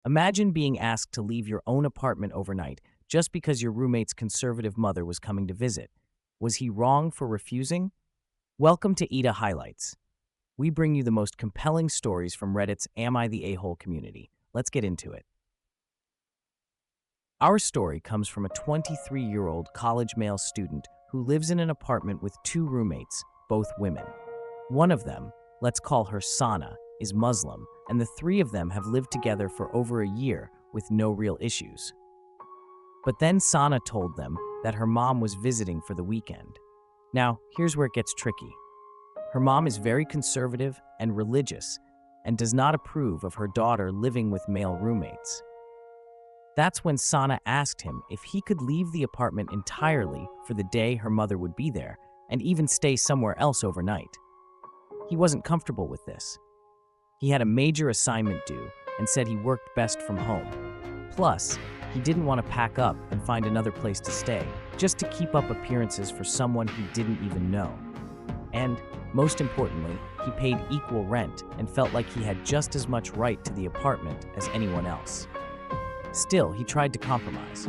Imagine being asked to leave your own apartment overnight just because your roommate's conservative mother was coming to visit. Was he wrong for refusing? Welcome to AITA Highlights. We bring you the most compelling stories from Reddit's Am I the A-hole community. Let's get into it. Our story comes from a 23-year-old college male student who lives in an apartment with two roommates, both women. One of them, let's call her Sana, is Muslim, and the three of them have lived together for over a year with no real issues. But then Sana told them that her mom was visiting for the weekend. Now, here's where it gets tricky. Her mom is very conservative and religious and does not approve of her daughter living with male roommates. That's when Sana asked him if he could leave the apartment entirely for the day her mother would be there and even stay somewhere else overnight. He wasn't comfortable with this. He had a major assignment due and said he worked best from home. Plus, he didn't want to pack up and find another place to stay just to keep up appearances for someone he didn't even know. And, most importantly, he paid equal rent and felt like he had just as much right to the apartment as anyone else. Still, he tried to compromise.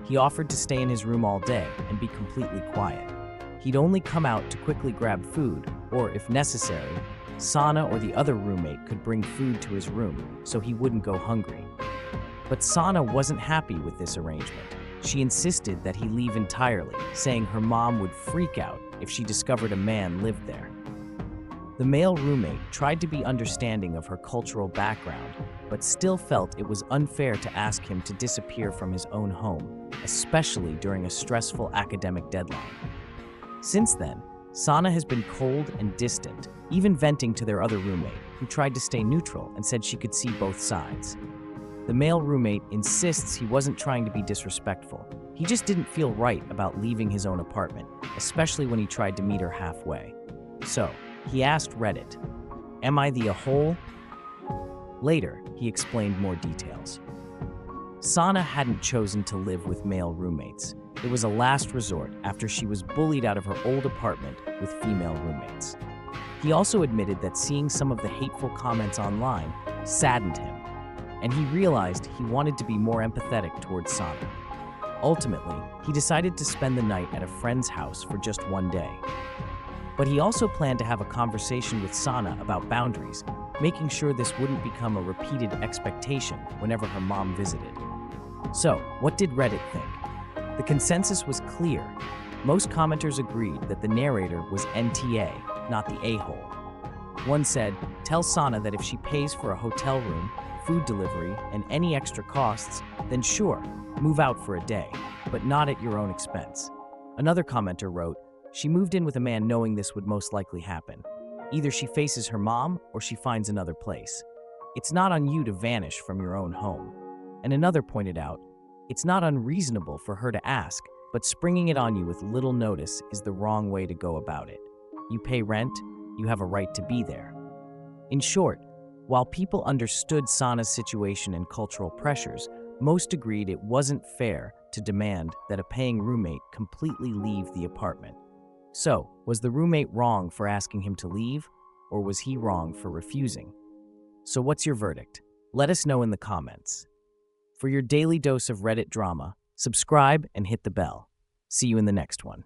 He offered to stay in his room all day and be completely quiet. He'd only come out to quickly grab food, or if necessary, Sana or the other roommate could bring food to his room so he wouldn't go hungry. But Sana wasn't happy with this arrangement. She insisted that he leave entirely, saying her mom would freak out if she discovered a man lived there. The male roommate tried to be understanding of her cultural background, but still felt it was unfair to ask him to disappear from his own home, especially during a stressful academic deadline. Since then, Sana has been cold and distant, even venting to their other roommate, who tried to stay neutral and said she could see both sides. The male roommate insists he wasn't trying to be disrespectful. He just didn't feel right about leaving his own apartment, especially when he tried to meet her halfway. So, he asked Reddit, "Am I the a-hole?" Later, he explained more details. Sana hadn't chosen to live with male roommates. It was a last resort after she was bullied out of her old apartment with female roommates. He also admitted that seeing some of the hateful comments online saddened him, and he realized he wanted to be more empathetic towards Sana. Ultimately, he decided to spend the night at a friend's house for just one day. But he also planned to have a conversation with Sana about boundaries, making sure this wouldn't become a repeated expectation whenever her mom visited. So, what did Reddit think? The consensus was clear. Most commenters agreed that the narrator was NTA, not the a-hole. One said, "Tell Sana that if she pays for a hotel room, food delivery, and any extra costs, then sure, move out for a day, but not at your own expense." Another commenter wrote, "She moved in with a man knowing this would most likely happen. Either she faces her mom or she finds another place. It's not on you to vanish from your own home." And another pointed out, "It's not unreasonable for her to ask, but springing it on you with little notice is the wrong way to go about it. You pay rent, you have a right to be there." In short, while people understood Sana's situation and cultural pressures, most agreed it wasn't fair to demand that a paying roommate completely leave the apartment. So, was the roommate wrong for asking him to leave, or was he wrong for refusing? So what's your verdict? Let us know in the comments. For your daily dose of Reddit drama, subscribe and hit the bell. See you in the next one.